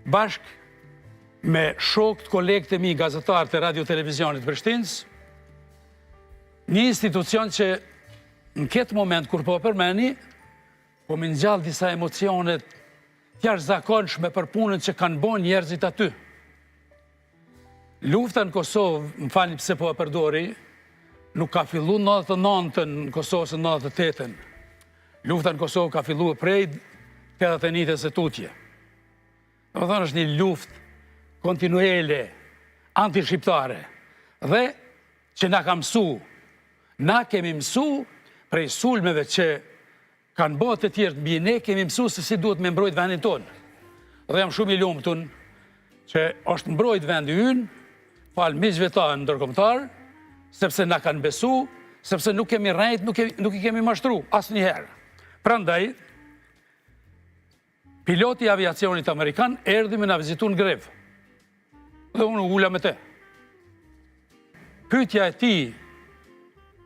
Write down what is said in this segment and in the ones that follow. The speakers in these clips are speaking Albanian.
bashk me shokët, kolegët e mi, gazetarët e radio-televizionit Prishtinës, një institucion që në këtë moment, kur po përmeni, po më ngjall disa emocionet jashtëzakonshme për punën që kanë bën njerëzit aty. Lufta në Kosovë, më falni pse po e përdori, nuk ka fillu në 99-ën në Kosovës në 98-ën. Lufta në Kosovë ka fillu prej 81-ës së tutje. Do të thonë është një luftë kontinuele, anti-shqiptare, dhe që na ka mësu. Na kemi mësu prej sulmeve që kanë bërë të tjerë të mbi ne, kemi mësu se si duhet me mbrojt vendin tonë. Dhe jam shumë i lumtur që është mbrojt vendi ynë, falë miqve tanë ndërkombëtar, sepse na kanë besu, sepse nuk kemi rrejt, nuk i kemi mashtru, asë njëherë. Prandaj, piloti i aviacionit Amerikan erdhi me na vizitu në grevë. Dhe unë ula me te. Pyetja e ti,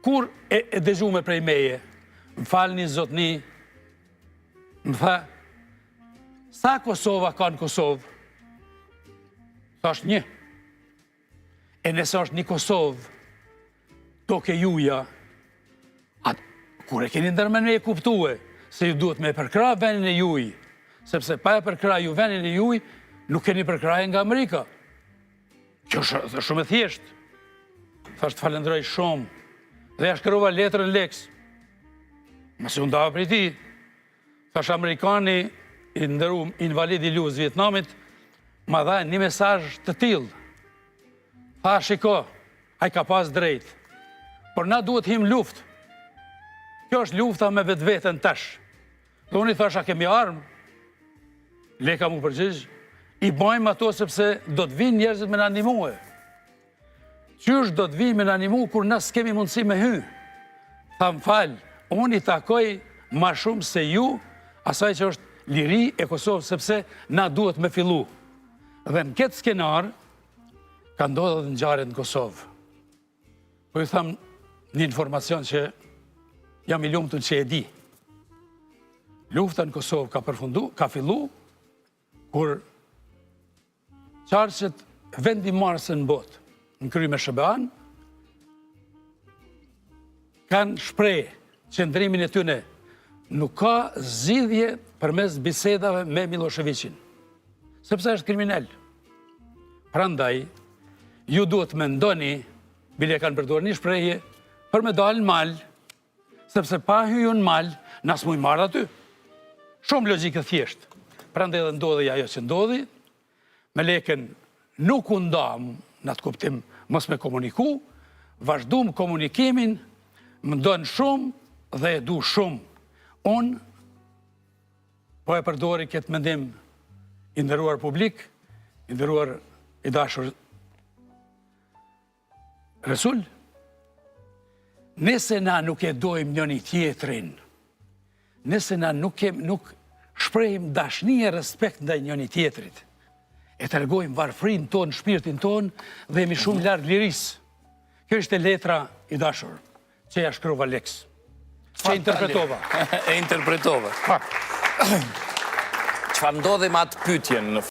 kur e dëgjume prej meje, më falni zotni, më tha, sa Kosova ka në Kosovë? Thash një. E nëse është një Kosovë, toke juja, kur e keni ndërmen me e kuptue, se ju duhet me përkra vendin e juj, sepse pa e përkra ju vendin e juj, nuk keni përkraje nga Amerika. Kjo është shumë e thjeshtë. Thash të falendroj shumë, dhe ja shkërova letrën leks. Mëse unë dava për ti. Thash Amerikani, i ndëru invalid i luftës Vietnamit, ma dha një mesazh të tillë. Tha, shiko, ai ka pas drejt, por na duhet him luftë. Kjo është lufta me vetveten tash. Dhe unë i thash, a kemi armë? Leka mu përgjigj, i bajmë ato sepse do të vinë njerëzit me në animue. Qysh do të vinë me në animu kur na s'kemi mundësi me hy? Tha, më falë, unë i takoj ma shumë se ju, asaj që është liri e Kosovë, sepse na duhet me fillu. Dhe në këtë skenar, ka ndodhur dhe ngjarje në Kosovë. Po ju tham një informacion që jam i lumtur që e di. Lufta në Kosovë ka fillu, kur qarqet vendimarrëse në botë, në kry me SBA-n, kanë shpreh qëndrimin e tyne. Nuk ka zgjidhje përmes bisedave me Miloševićin, sepse është kriminal. Prandaj, ju duhet me ndoni, bile kanë përdorur një shprehje, për me dalë në mal, sepse pa hyju në mal, nas muj marrë aty. Shumë logjikë thjeshtë. Prandaj edhe ndodhi ajo që ndodhi, me leken nuk u ndam, në atë kuptim mos me komuniku, vazhdum komunikimin, më ndonë shumë dhe e du shumë. Unë, po e përdori këtë mendim i nderuar publik, i nderuar i dashur Resul, nëse na nuk e dojmë njëri tjetrin, nëse na nuk shprehim dashni e respekt ndaj njëri tjetrit, e tregojmë varfrin ton, shpirtin ton, dhe jemi shumë larg lirisë. Kjo ishte letra i dashur, që ja shkrova leks. Që interpretova. E interpretova. Çfarë ndodhi me atë pyetjen?